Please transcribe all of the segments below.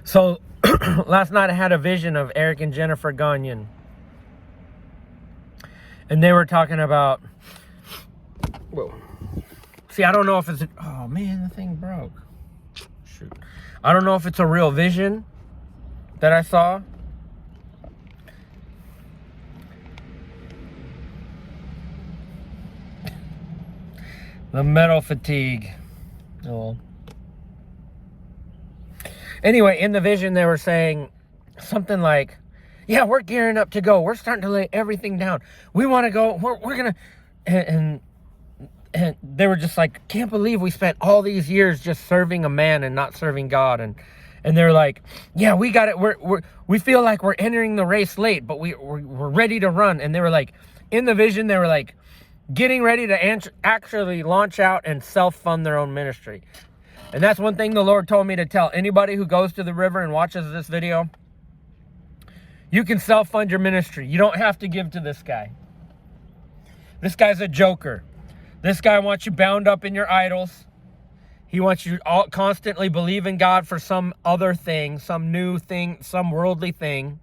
So last night I had a vision of Eric and Jennifer Gagnon. And they were talking about... Whoa. See, I don't know if it's... Oh, man, the thing broke. Shoot. I don't know if it's a real vision that I saw. The metal fatigue. Oh. Anyway, in the vision, they were saying something like, yeah, we're gearing up to go. We're starting to lay everything down. We want to go. We're going to... And they were just like, can't believe we spent all these years just serving a man and not serving God. And they're like, yeah, we got it. We feel like we're entering the race late, but we're ready to run. And they were like, in the vision, they were like getting ready to actually launch out and self-fund their own ministry. And that's one thing the Lord told me to tell anybody who goes to the river and watches this video. You can self-fund your ministry. You don't have to give to this guy. This guy's a joker. This guy wants you bound up in your idols. He wants you to constantly believe in God for some other thing, some new thing, some worldly thing.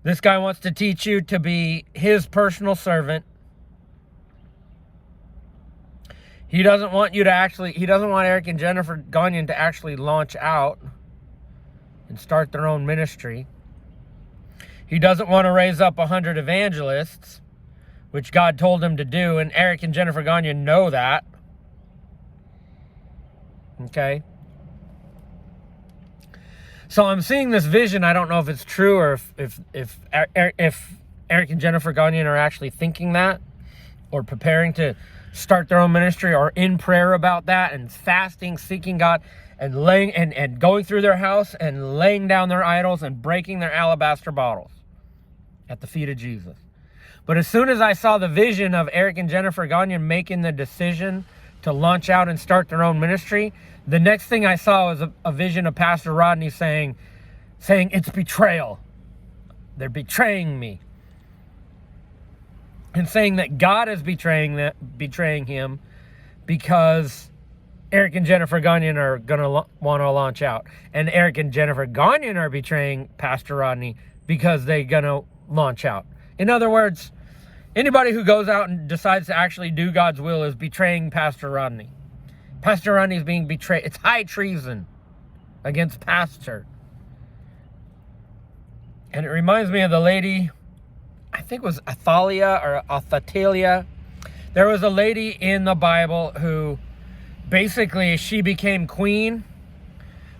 This guy wants to teach you to be his personal servant. He doesn't want Eric and Jennifer Gagnon to actually launch out and start their own ministry. He doesn't want to raise up 100 evangelists, which God told him to do, and Eric and Jennifer Gagnon know that. Okay? So I'm seeing this vision. I don't know if it's true or if Eric and Jennifer Gagnon are actually thinking that or preparing to start their own ministry or in prayer about that and fasting, seeking God and laying and going through their house and laying down their idols and breaking their alabaster bottles at the feet of Jesus. But as soon as I saw the vision of Eric and Jennifer Gagnon making the decision to launch out and start their own ministry, the next thing I saw was a vision of Pastor Rodney saying it's betrayal. They're betraying me. And saying that God is betraying him because Eric and Jennifer Gagnon are going to want to launch out. And Eric and Jennifer Gagnon are betraying Pastor Rodney because they're going to launch out. In other words, anybody who goes out and decides to actually do God's will is betraying Pastor Rodney. Pastor Rodney is being betrayed. It's high treason against Pastor. And it reminds me of the lady, I think it was Athalia or Athatalia. There was a lady in the Bible who basically she became queen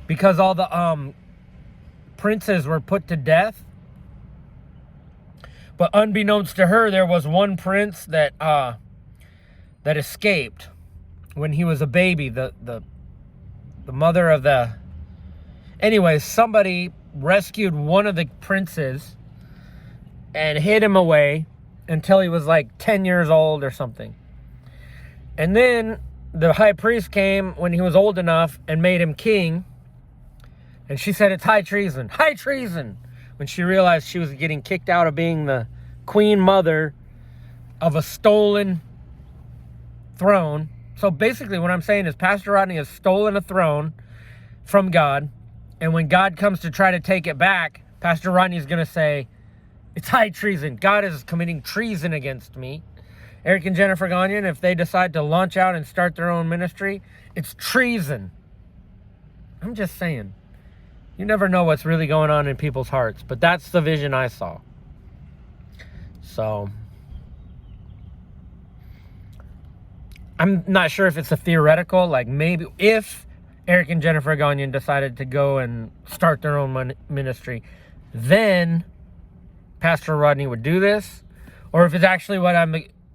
because all the princes were put to death. But unbeknownst to her, there was one prince that escaped when he was a baby. The mother of the... Anyways, somebody rescued one of the princes and hid him away until he was like 10 years old or something. And then the high priest came when he was old enough and made him king. And she said, it's high treason. High treason! When she realized she was getting kicked out of being the queen mother of a stolen throne. So basically what I'm saying is Pastor Rodney has stolen a throne from God. And when God comes to try to take it back, Pastor Rodney is going to say, it's high treason. God is committing treason against me. Eric and Jennifer Gagnon, if they decide to launch out and start their own ministry, it's treason. I'm just saying. You never know what's really going on in people's hearts. But that's the vision I saw. So, I'm not sure if it's a theoretical. Like maybe if Eric and Jennifer Gagnon decided to go and start their own ministry, then Pastor Rodney would do this. Or if it's actually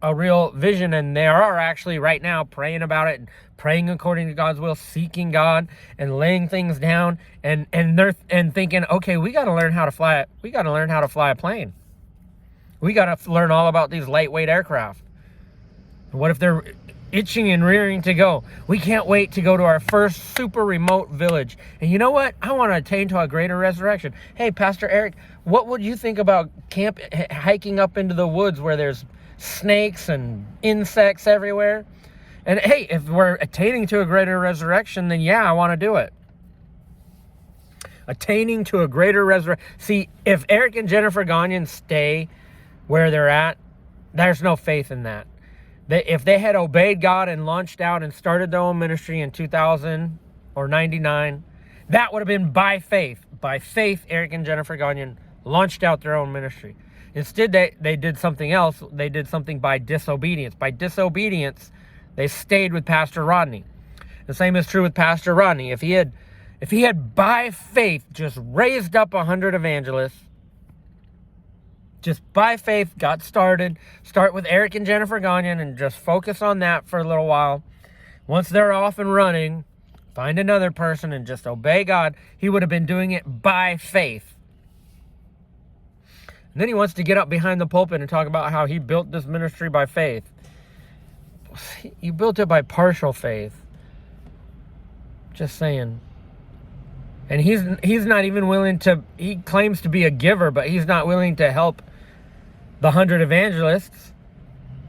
a real vision and they are actually right now praying about it and praying according to God's will, seeking God and laying things down and they're thinking, okay, we got to learn how to fly. We got to learn how to fly a plane. We got to learn all about these lightweight aircraft. What if they're itching and rearing to go? We can't wait to go to our first super remote village. And you know what? I want to attain to a greater resurrection. Hey, Pastor Eric, what would you think about hiking up into the woods where there's snakes and insects everywhere? And hey, if we're attaining to a greater resurrection, then yeah, I want to do it. attaining to a greater resurrection. See, if Eric and Jennifer Gagnon stay where they're at, there's no faith in that. If they had obeyed God and launched out and started their own ministry in 2000 or 99, that would have been by faith. By faith, Eric and Jennifer Gagnon launched out their own ministry. Instead, they did something else. They did something by disobedience. By disobedience, they stayed with Pastor Rodney. The same is true with Pastor Rodney. If he had by faith just raised up 100 evangelists, just by faith got started, start with Eric and Jennifer Gagnon and just focus on that for a little while. Once they're off and running, find another person and just obey God. He would have been doing it by faith. And then he wants to get up behind the pulpit and talk about how he built this ministry by faith. You built it by partial faith. Just saying. And he's not even willing to, he claims to be a giver, but he's not willing to help the 100 evangelists.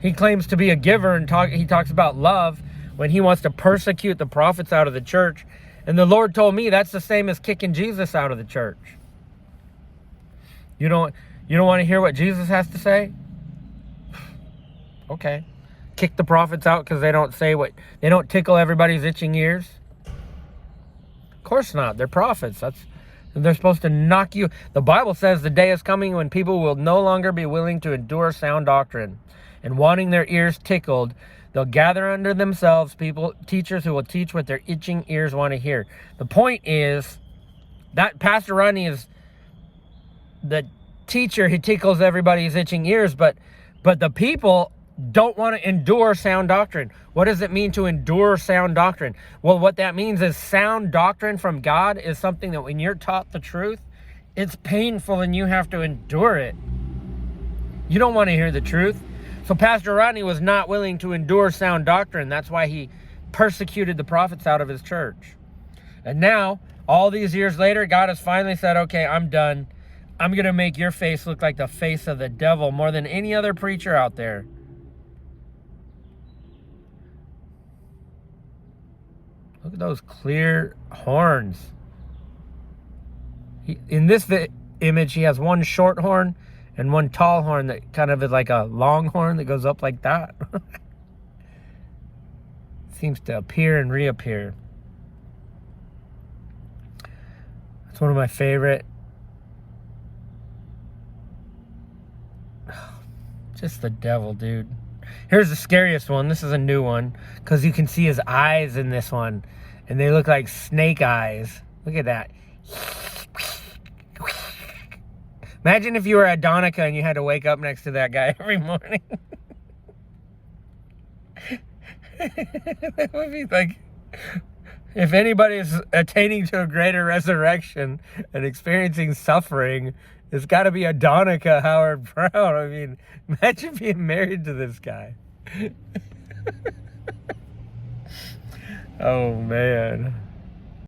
He claims to be a giver and he talks about love when he wants to persecute the prophets out of the church. And the Lord told me that's the same as kicking Jesus out of the church. You don't want to hear what Jesus has to say? Okay. Kick the prophets out because they don't tickle everybody's itching ears? Of course not. They're prophets. They're supposed to knock you. The Bible says the day is coming when people will no longer be willing to endure sound doctrine, and wanting their ears tickled, they'll gather under themselves teachers who will teach what their itching ears want to hear. The point is that Pastor Rodney is the teacher who tickles everybody's itching ears, but the people don't want to endure sound doctrine. What does it mean to endure sound doctrine? Well, what that means is sound doctrine from God is something that when you're taught the truth, it's painful and you have to endure it. You don't want to hear the truth. So Pastor Rodney was not willing to endure sound doctrine. That's why he persecuted the prophets out of his church. And now, all these years later, God has finally said, okay, I'm done. I'm going to make your face look like the face of the devil more than any other preacher out there. Look at those clear horns. In this image, he has one short horn and one tall horn that kind of is like a long horn that goes up like that. Seems to appear and reappear. That's one of my favorite. Just the devil, dude. Here's the scariest one. This is a new one because you can see his eyes in this one, and they look like snake eyes. Look at that. Imagine if you were Adonica and you had to wake up next to that guy every morning. That would be like, if anybody's attaining to a greater resurrection and experiencing suffering, it's got to be Adonica Howard Browne. I mean, imagine being married to this guy. Oh, man.